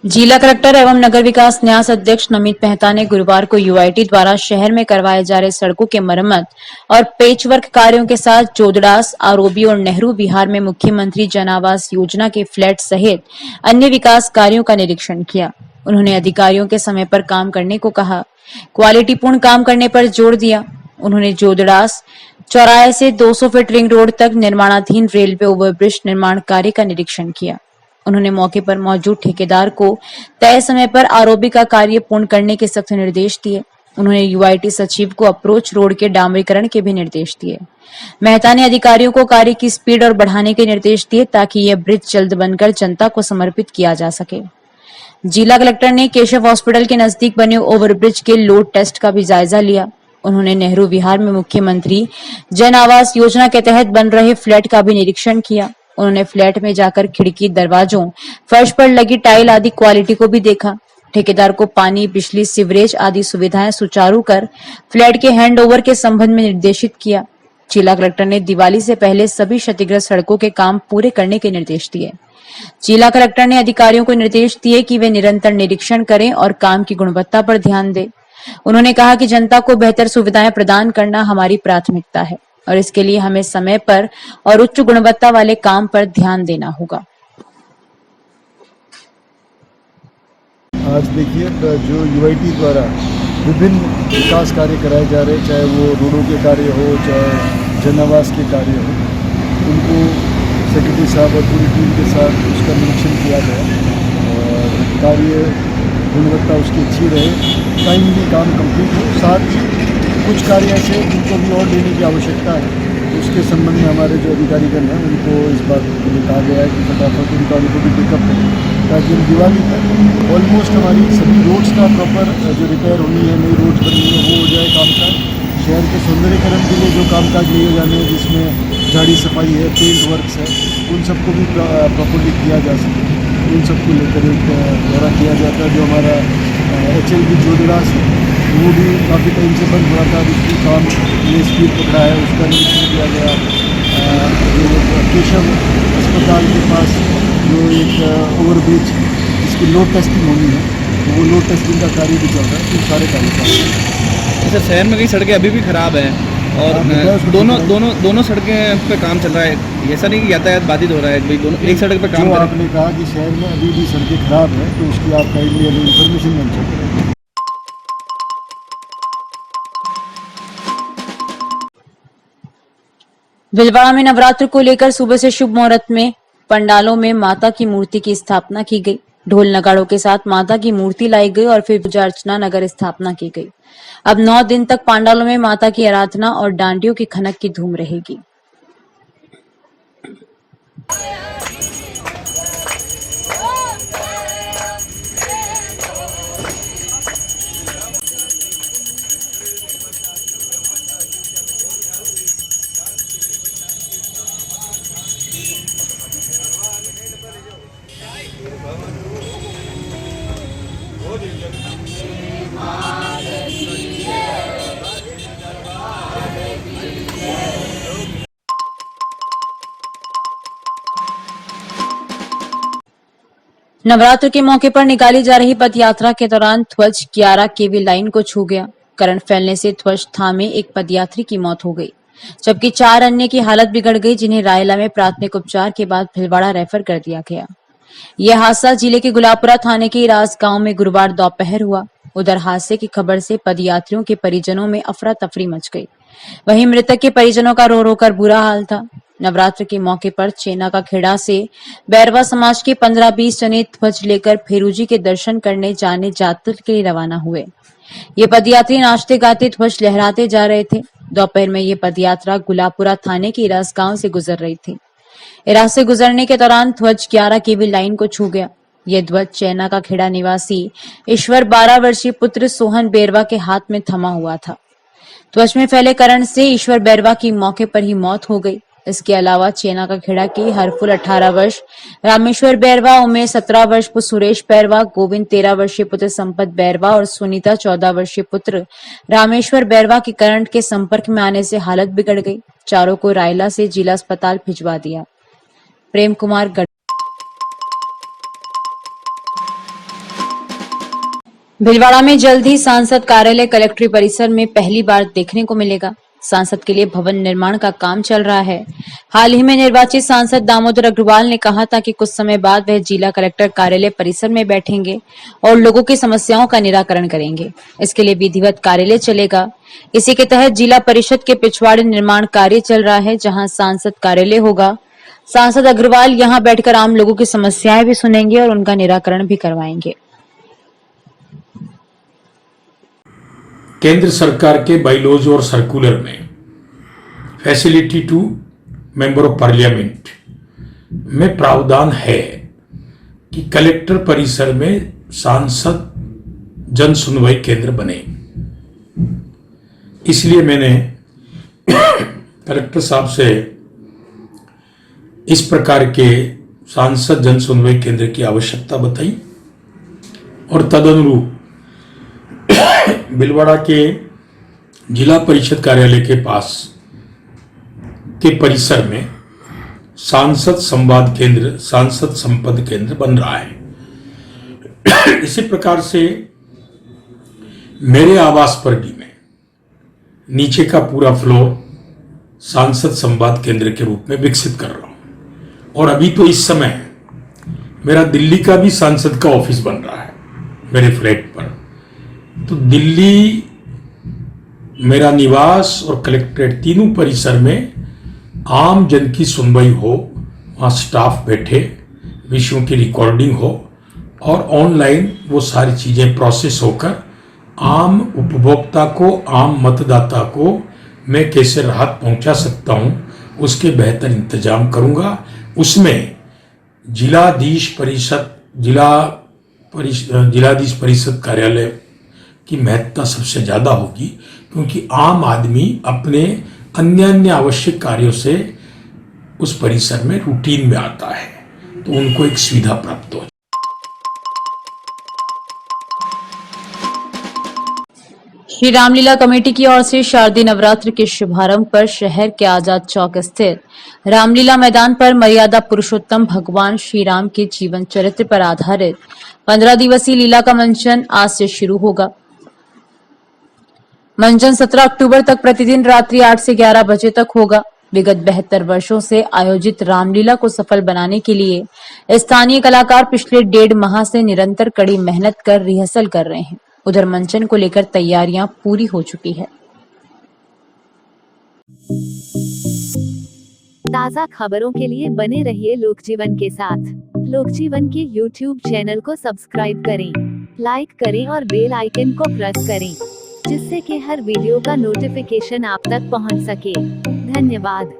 जिला कलेक्टर एवं नगर विकास न्यास अध्यक्ष नमित मेहता ने गुरुवार को यूआईटी द्वारा शहर में करवाए जा रहे सड़कों के मरम्मत और पेचवर्क कार्यों के साथ जोदड़ास, आरोबी और नेहरू विहार में मुख्यमंत्री जन आवास योजना के फ्लैट सहित अन्य विकास कार्यों का निरीक्षण किया। उन्होंने अधिकारियों के समय पर काम करने को कहा, क्वालिटीपूर्ण काम करने पर जोर दिया। उन्होंने जोदड़ास चौराहे से 200 फीट रिंग रोड तक निर्माणाधीन रेलवे ओवरब्रिज निर्माण कार्य का निरीक्षण किया। उन्होंने मौके पर मौजूद ठेकेदार को तय समय पर आरोबी का कार्य पूर्ण करने के सख्त निर्देश दिए। उन्होंने यूआईटी सचिव को अप्रोच रोड के डामरीकरण के भी निर्देश दिए। मेहता ने अधिकारियों को कार्य की स्पीड और बढ़ाने के निर्देश दिए ताकि यह ब्रिज जल्द बनकर जनता को समर्पित किया जा सके। जिला कलेक्टर ने केशव हॉस्पिटल के नजदीक बने ओवरब्रिज के लोड टेस्ट का भी जायजा लिया। उन्होंने नेहरू विहार में मुख्यमंत्री जन आवास योजना के तहत बन रहे फ्लैट का भी निरीक्षण किया। उन्होंने फ्लैट में जाकर खिड़की, दरवाजों, फर्श पर लगी टाइल आदि क्वालिटी को भी देखा। ठेकेदार को पानी, बिजली, सीवरेज आदि सुविधाएं सुचारू कर फ्लैट के हैंडओवर के संबंध में निर्देशित किया। जिला कलेक्टर ने दिवाली से पहले सभी क्षतिग्रस्त सड़कों के काम पूरे करने के निर्देश दिए। जिला कलेक्टर ने अधिकारियों को निर्देश दिए कि वे निरंतर निरीक्षण करें और काम की गुणवत्ता पर ध्यान दें। उन्होंने कहा कि जनता को बेहतर सुविधाएं प्रदान करना हमारी प्राथमिकता है और इसके लिए हमें समय पर और उच्च गुणवत्ता वाले काम पर ध्यान देना होगा। आज देखिए, जो यूआईटी द्वारा विभिन्न विकास कार्य कराए जा रहे हैं, चाहे वो रोडों के कार्य हो, चाहे जन आवास के कार्य हो, उनको सेक्रेटरी साहब और पूरी टीम के साथ उसका निरीक्षण किया गया और कार्य गुणवत्ता उसकी अच्छी रहे, टाइमली काम कंप्लीट हो। साथ ही कुछ कार्य ऐसे जिनको भी और लेने की आवश्यकता है, उसके संबंध में हमारे जो अधिकारीगण हैं उनको इस बात के लिए कहा गया है कि फटाफट उन कार्यों को भी पिकअप करें ताकि हम दिवाली तक ऑलमोस्ट हमारी सभी रोड्स का प्रॉपर जो रिपेयर होनी है, नई रोड्स बननी है, वो हो जाए कामकाज। शहर के सौंदर्यीकरण के लिए जो कामकाज लिए जाने हैं, जिसमें झाड़ी सफाई है, पेंट वर्क्स है, उन सबको भी प्रॉपरली किया जा सके, उन सबको लेकर एक दौरा किया जाता है। जो हमारा HLB जोदड़ास है वो भी काफ़ी टाइम से बंद हुआ था, उसकी काम ने स्पीड पकड़ा है, उसका निरीक्षण किया गया। जो केशव अस्पताल के पास जो एक ओवरब्रिज इसकी लोड टेस्टिंग होनी है, तो वो लोड टेस्टिंग का कार्य भी चल रहा है। तो सारे कार्य चल रहे हैं। अच्छा, शहर में कई सड़कें अभी भी ख़राब हैं और दोनों सड़कें पे काम चल रहा है। ऐसा नहीं कि यातायात बाधित हो रहा है, भाई दोनों एक सड़क पे काम जो आपने कहा कि शहर में अभी भी सड़कें खराब हैं, तो उसकी आप काइंडली अभी इन्फॉर्मेशन मिल सकते हैं। भीलवाड़ा में नवरात्र को लेकर सुबह से शुभ मुहूर्त में पंडालों में माता की मूर्ति की स्थापना की गई। ढोल नगाड़ों के साथ माता की मूर्ति लाई गई और फिर पूजा अर्चना नगर स्थापना की गई। अब 9 दिन तक पंडालों में माता की आराधना और डांडियों की खनक की धूम रहेगी। नवरात्र के मौके पर निकाली जा रही पद यात्रा के दौरान ध्वज 11 केवी लाइन को छू गया। करंट फैलने से ध्वज थामे एक पदयात्री की मौत हो गई, जबकि 4 अन्य की हालत बिगड़ गई, जिन्हें रायला में प्राथमिक उपचार के बाद भीलवाड़ा रेफर कर दिया गया। यह हादसा जिले के गुलाबपुरा थाने के रास गांव में गुरुवार दोपहर हुआ। उधर हादसे की खबर से पदयात्रियों के परिजनों में अफरा तफरी मच गई। वहीं मृतक के परिजनों का रो रो कर बुरा हाल था। नवरात्र के मौके पर चेना का खेड़ा से बैरवा समाज के 15-20 जने ध्वज लेकर फेरूजी के दर्शन करने जाने जातल के लिए रवाना हुए। ये पदयात्री नाचते गाते ध्वज लहराते जा रहे थे। दोपहर में ये पदयात्रा गुलाबपुरा थाने के इरास गांव से गुजर रही थी। इरास से गुजरने के दौरान ध्वज 11 केवी लाइन को छू गया। यह ध्वज चैना का खेड़ा निवासी ईश्वर 12 वर्षीय पुत्र सोहन बेरवा के हाथ में थमा हुआ था। ध्वज में फैले करंट से ईश्वर बेरवा की मौके पर ही मौत हो गई। इसके अलावा चेना का खेड़ा की हरफुल 18 वर्ष, रामेश्वर बैरवा, उमेश 17 वर्ष पुत्र सुरेश बैरवा, गोविंद 13 वर्षीय पुत्र संपत बैरवा और सुनीता 14 वर्षीय पुत्र रामेश्वर बैरवा की करंट के संपर्क में आने से हालत बिगड़ गई। चारों को रायला से जिला अस्पताल भिजवा दिया। प्रेम कुमार भीलवाड़ा में जल्द ही सांसद कार्यालय कलेक्ट्री परिसर में पहली बार देखने को मिलेगा। सांसद के लिए भवन निर्माण का काम चल रहा है। हाल ही में निर्वाचित सांसद दामोदर अग्रवाल ने कहा था कि कुछ समय बाद वह जिला कलेक्टर कार्यालय परिसर में बैठेंगे और लोगों की समस्याओं का निराकरण करेंगे। इसके लिए विधिवत कार्यालय चलेगा। इसी के तहत जिला परिषद के पिछवाड़े निर्माण कार्य चल रहा है, जहां सांसद कार्यालय होगा। सांसद अग्रवाल यहां बैठकर आम लोगों की समस्याएं भी सुनेंगे और उनका निराकरण भी करवाएंगे। केंद्र सरकार के बाइलॉज और सर्कुलर में facility to member of parliament में प्रावधान है कि कलेक्टर परिसर में सांसद जन सुनवाई केंद्र बने। इसलिए मैंने कलेक्टर साहब से इस प्रकार के सांसद जन सुनवाई केंद्र की आवश्यकता बताई और तदनुरूप भीलवाड़ा के जिला परिषद कार्यालय के पास के परिसर में सांसद संवाद केंद्र, सांसद संपद केंद्र बन रहा है। इसी प्रकार से मेरे आवास पर भी मैं नीचे का पूरा फ्लोर सांसद संवाद केंद्र के रूप में विकसित कर रहा हूं। और अभी तो इस समय मेरा दिल्ली का भी सांसद का ऑफिस बन रहा है मेरे फ्लैट पर। तो दिल्ली मेरा निवास और कलेक्ट्रेट तीनों परिसर में आम जन की सुनवाई हो, वहाँ स्टाफ बैठे, विषयों की रिकॉर्डिंग हो और ऑनलाइन वो सारी चीज़ें प्रोसेस होकर आम उपभोक्ता को, आम मतदाता को मैं कैसे राहत पहुंचा सकता हूं, उसके बेहतर इंतजाम करूंगा। उसमें जिलाधीश परिषद कार्यालय की महत्ता सबसे ज़्यादा होगी, क्योंकि आम आदमी अपने अन्य आवश्यक कार्यों से उस परिसर में रूटीन में आता है, तो उनको एक सुविधा प्राप्त हो। श्री रामलीला कमेटी की ओर से शारदीय नवरात्र के शुभारंभ पर शहर के आजाद चौक स्थित रामलीला मैदान पर मर्यादा पुरुषोत्तम भगवान श्री राम के जीवन चरित्र पर आधारित 15 दिवसीय लीला का मंचन आज से शुरू होगा। मंचन 17 अक्टूबर तक प्रतिदिन रात्रि 8 से 11 बजे तक होगा। विगत 72 वर्षों से आयोजित रामलीला को सफल बनाने के लिए स्थानीय कलाकार पिछले 1.5 माह से निरंतर कड़ी मेहनत कर रिहर्सल कर रहे हैं। उधर मंचन को लेकर तैयारियां पूरी हो चुकी है। ताज़ा खबरों के लिए बने रहिए लोकजीवन के साथ। लोकजीवन के YouTube चैनल को सब्सक्राइब करें, लाइक करें और बेल आइकन को प्रेस करें, जिससे कि हर वीडियो का नोटिफिकेशन आप तक पहुंच सके। धन्यवाद।